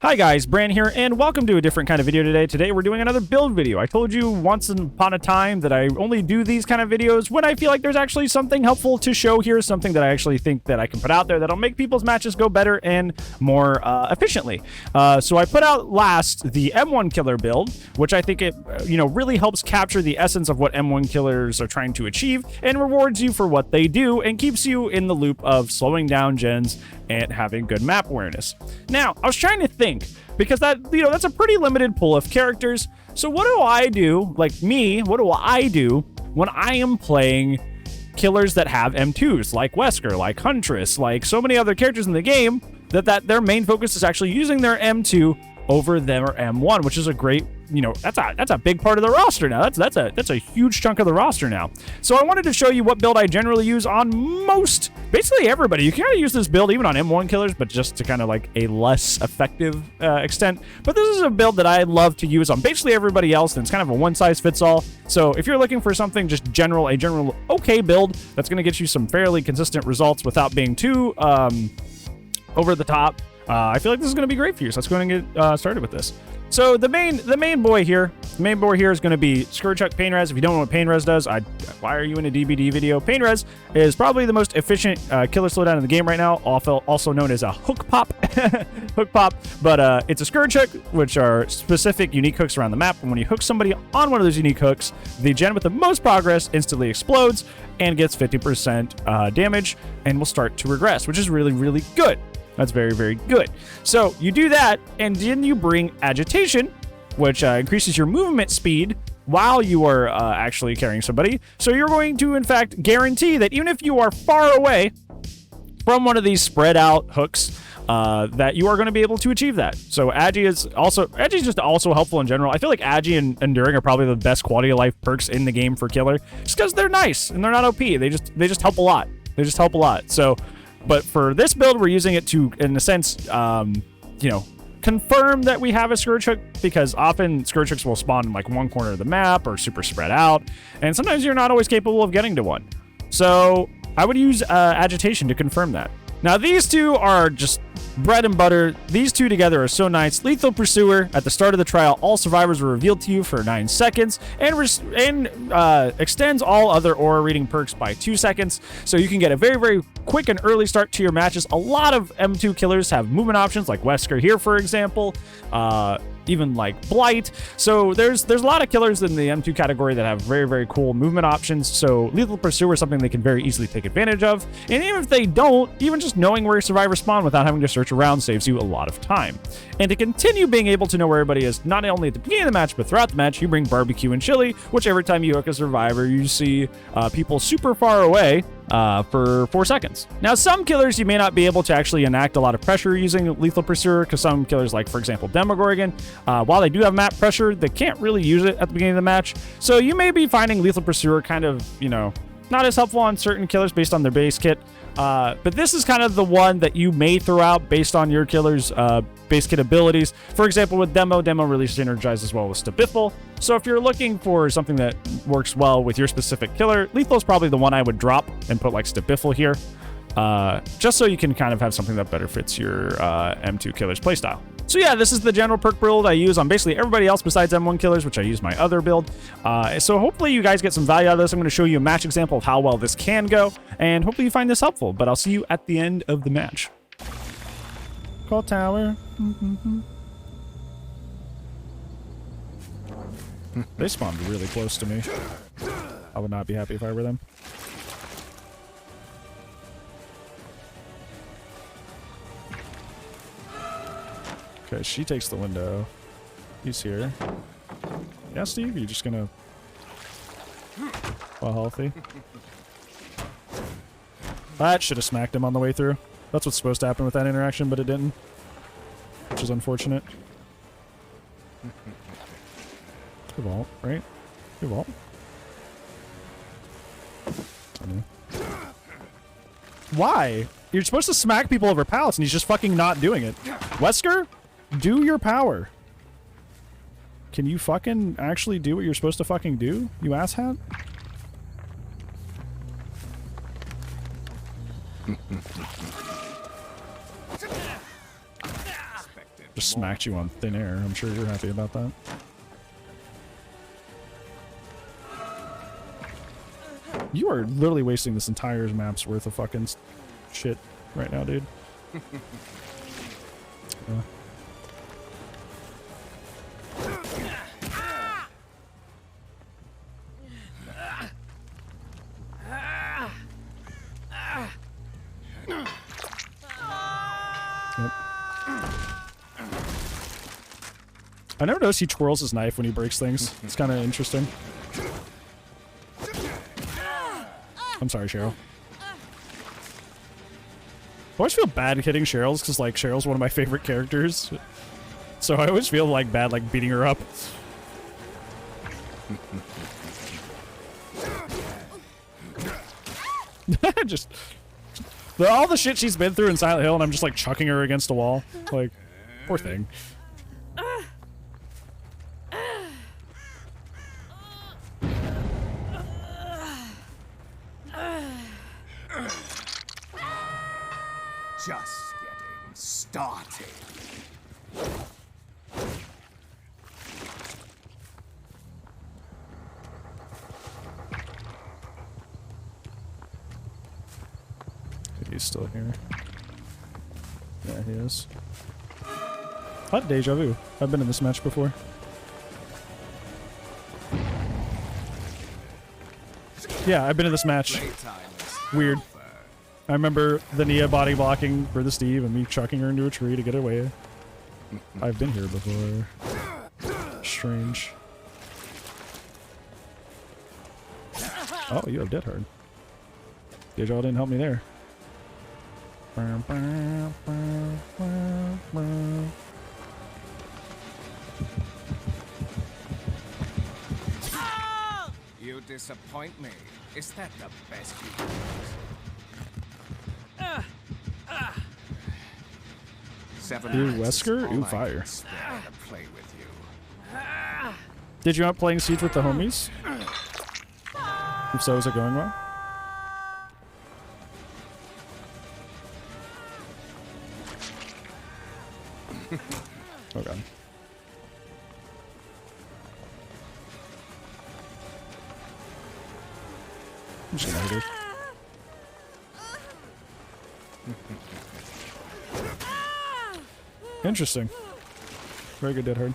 Hi guys, Bran here, and welcome to a different kind of video today. Today we're doing another build video. I told you once upon a time that I only do these kind of videos when I feel like there's actually something helpful to show here, something that I actually think that I can put out there that'll make people's matches go better and more efficiently. So I put out last the M1 killer build, which I think it really helps capture the essence of what M1 killers are trying to achieve and rewards you for what they do and keeps you in the loop of slowing down gens and having good map awareness. Now, I was trying to think, because that's a pretty limited pool of characters. So what do I do, like me, what do I do when I am playing killers that have M2s, like Wesker, like Huntress, like so many other characters in the game, that their main focus is actually using their M2 over their M1, which is a great, that's a big part of the roster now. That's a huge chunk of the roster now. So I wanted to show you what build I generally use on basically everybody. You can kind of use this build even on M1 killers, but just to kind of like a less effective extent. But this is a build that I love to use on basically everybody else, and it's kind of a one-size-fits-all. So if you're looking for something just a general okay build that's going to get you some fairly consistent results without being too over the top, I feel like this is going to be great for you. So let's go ahead and get started with this. So the main boy here is going to be Scourgechuck Pain Res. If you don't know what Pain Res does, why are you in a DBD video? Pain Res is probably the most efficient killer slowdown in the game right now, also known as a hook pop. Hook pop, but it's a Scourge hook, which are specific unique hooks around the map. And when you hook somebody on one of those unique hooks, the gen with the most progress instantly explodes and gets 50% damage and will start to regress, which is really, really good. That's very, very good. So you do that, and then you bring Agitation, which increases your movement speed while you are actually carrying somebody. So you're going to, in fact, guarantee that even if you are far away from one of these spread out hooks, that you are going to be able to achieve that. So Agi is just also helpful in general. I feel like Agi and Enduring are probably the best quality of life perks in the game for killer, just because they're nice and they're not OP. They just help a lot. They just help a lot. So. But for this build, we're using it to, in a sense, confirm that we have a Scourge Hook, because often Scourge Hooks will spawn in like one corner of the map or super spread out, and sometimes you're not always capable of getting to one. So I would use Agitation to confirm that. Now, these two are just bread and butter. These two together are so nice. Lethal Pursuer, at the start of the trial, all survivors were revealed to you for 9 seconds and extends all other aura reading perks by 2 seconds. So you can get a very, very quick and early start to your matches. A lot of M2 killers have movement options, like Wesker here, for example. Even like Blight. So there's a lot of killers in the M2 category that have very, very cool movement options. So Lethal Pursuer is something they can very easily take advantage of. And even if they don't, even just knowing where survivors spawn without having to search around saves you a lot of time. And to continue being able to know where everybody is, not only at the beginning of the match, but throughout the match, you bring Barbecue and Chili, which every time you hook a survivor, you see people super far away for 4 seconds. Now, some killers you may not be able to actually enact a lot of pressure using Lethal Pursuer, because some killers, like for example Demogorgon, while they do have map pressure, they can't really use it at the beginning of the match. So you may be finding Lethal Pursuer kind of, not as helpful on certain killers based on their base kit. But this is kind of the one that you may throw out based on your killer's base kit abilities. For example, with Demo really synergizes well with Stabiffle. So if you're looking for something that works well with your specific killer, Lethal is probably the one I would drop and put like Stabiffle here. Just so you can kind of have something that better fits your M2 killer's playstyle. So yeah, this is the general perk build I use on basically everybody else besides M1 killers, which I use my other build. So hopefully you guys get some value out of this. I'm going to show you a match example of how well this can go, and hopefully you find this helpful. But I'll see you at the end of the match. Call tower. They spawned really close to me. I would not be happy if I were them. Okay, she takes the window. He's here. Yeah, Steve, you're just gonna... Well, healthy. That should have smacked him on the way through. That's what's supposed to happen with that interaction, but it didn't. Which is unfortunate. Good vault, right? Good vault. Why? You're supposed to smack people over pallets, and he's just fucking not doing it. Wesker? Do your power. Can you fucking actually do what you're supposed to fucking do, you asshat? Just smacked you on thin air. I'm sure you're happy about that. You are literally wasting this entire map's worth of fucking shit right now, dude. Yeah. Yep. I never noticed he twirls his knife when he breaks things. It's kind of interesting. I'm sorry, Cheryl. I always feel bad hitting Cheryl's because, like, Cheryl's one of my favorite characters. So I always feel, like, bad, like, beating her up. Just... all the shit she's been through in Silent Hill, and I'm just, like, chucking her against a wall. Like, poor thing. Just getting started. He's still here. Yeah, he is. Hot deja vu. I've been in this match before. Yeah, I've been in this match. Weird. I remember the Nia body blocking for the Steve and me chucking her into a tree to get away. I've been here before. Strange. Oh, you have Dead Hard. Deja didn't help me there. You disappoint me. Is that the best you can do? Ooh, Wesker? Ooh, fire. To play with you. Did you end up playing Siege with the homies? If so, is it going well? Oh god. I'm just gonna hit her. Interesting. Very good, Dead Hard.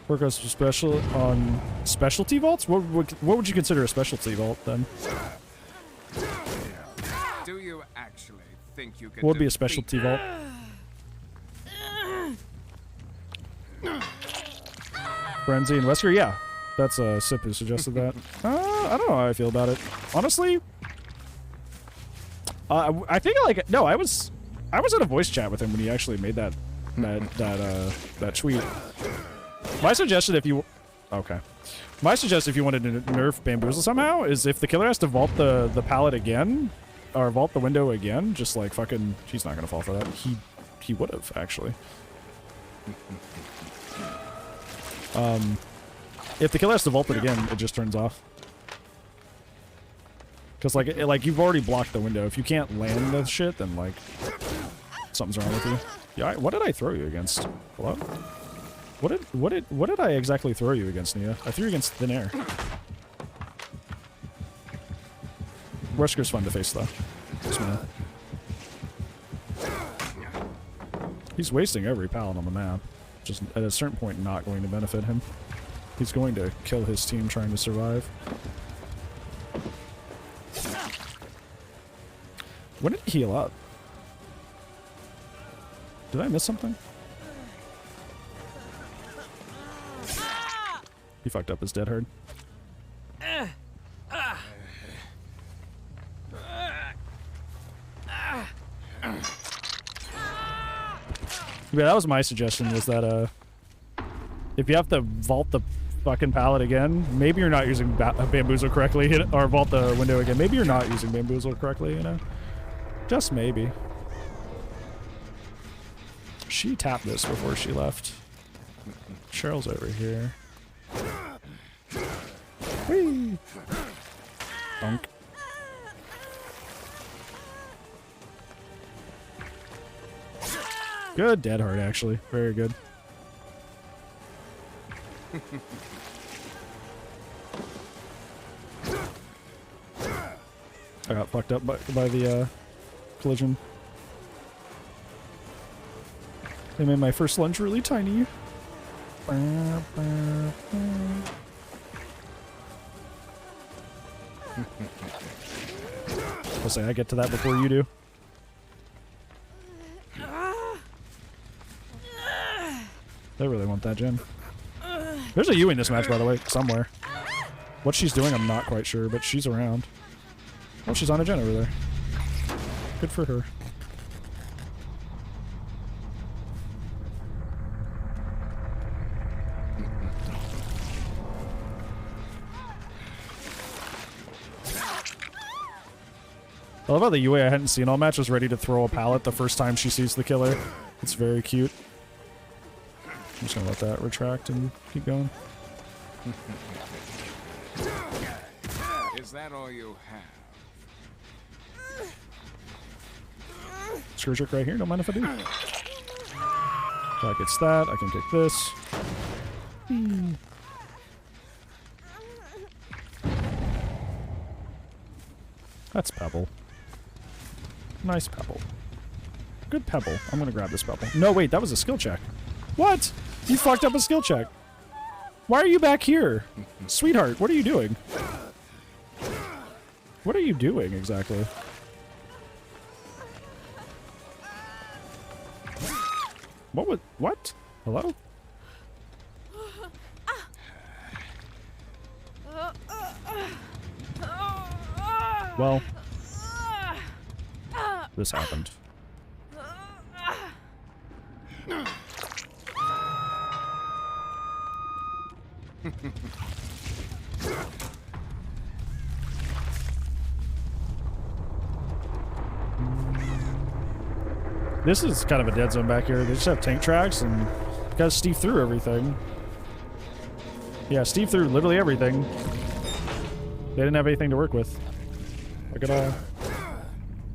Work on special on specialty vaults? What would you consider a specialty vault then? Do you actually think you could What would be a specialty vault? Frenzy and Wesker? Yeah. That's Sip who suggested that. I don't know how I feel about it. Honestly, I think like no, I was in a voice chat with him when he actually made that tweet. My suggestion if you wanted to nerf Bamboozle somehow is if the killer has to vault the pallet again or vault the window again, just like fucking she's not gonna fall for that. He would have actually. If the killer has to vault it again, it just turns off. Because like you've already blocked the window. If you can't land the shit, then like something's wrong with you. Yeah, what did I throw you against? Hello? What did I exactly throw you against, Nia? I threw you against thin air. Wesker's fun to face though. He's wasting every pallet on the map. Just at a certain point not going to benefit him. He's going to kill his team trying to survive. When did he heal up? Did I miss something? He fucked up his Dead Hard. Yeah, that was my suggestion, was that if you have to vault the fucking pallet again, maybe you're not using Bamboozle correctly, or vault the window again. Maybe you're not using Bamboozle correctly, you know? Just maybe. She tapped this before she left. Cheryl's over here. Whee! Dunk. Good dead hard, actually. Very good. I got fucked up by the collision. They made my first lunge really tiny. I'll say I get to that before you do. They really want that gen. There's a U in this match, by the way, somewhere. What she's doing, I'm not quite sure, but she's around. Oh, she's on a gen over there. Good for her. I love how the UA I hadn't seen all match was ready to throw a pallet the first time she sees the killer. It's very cute. I'm just gonna let that retract and keep going. Is that all you have? Screw trick right here, don't mind if I do. That gets that, I can kick this. That's Pebble. Nice Pebble. Good Pebble. I'm gonna grab this Pebble. No, wait, that was a skill check. What? You fucked up a skill check. Why are you back here? Sweetheart, what are you doing? What are you doing exactly? What was... What? Hello? Well... This happened. This is kind of a dead zone back here. They just have tank tracks and gotta Steve through everything. Yeah, Steve through literally everything. They didn't have anything to work with. Like at all.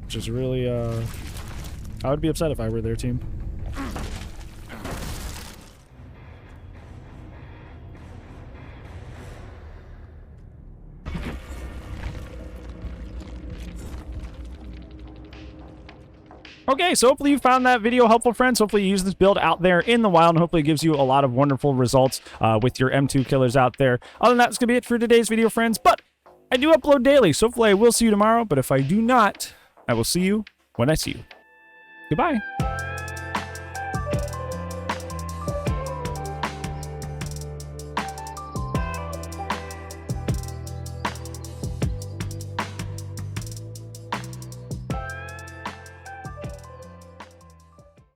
Which is really, I would be upset if I were their team. Okay, so hopefully you found that video helpful, friends. Hopefully you use this build out there in the wild, and hopefully it gives you a lot of wonderful results with your M2 killers out there. Other than that, it's going to be it for today's video, friends. But I do upload daily, so hopefully I will see you tomorrow. But if I do not, I will see you when I see you. Goodbye.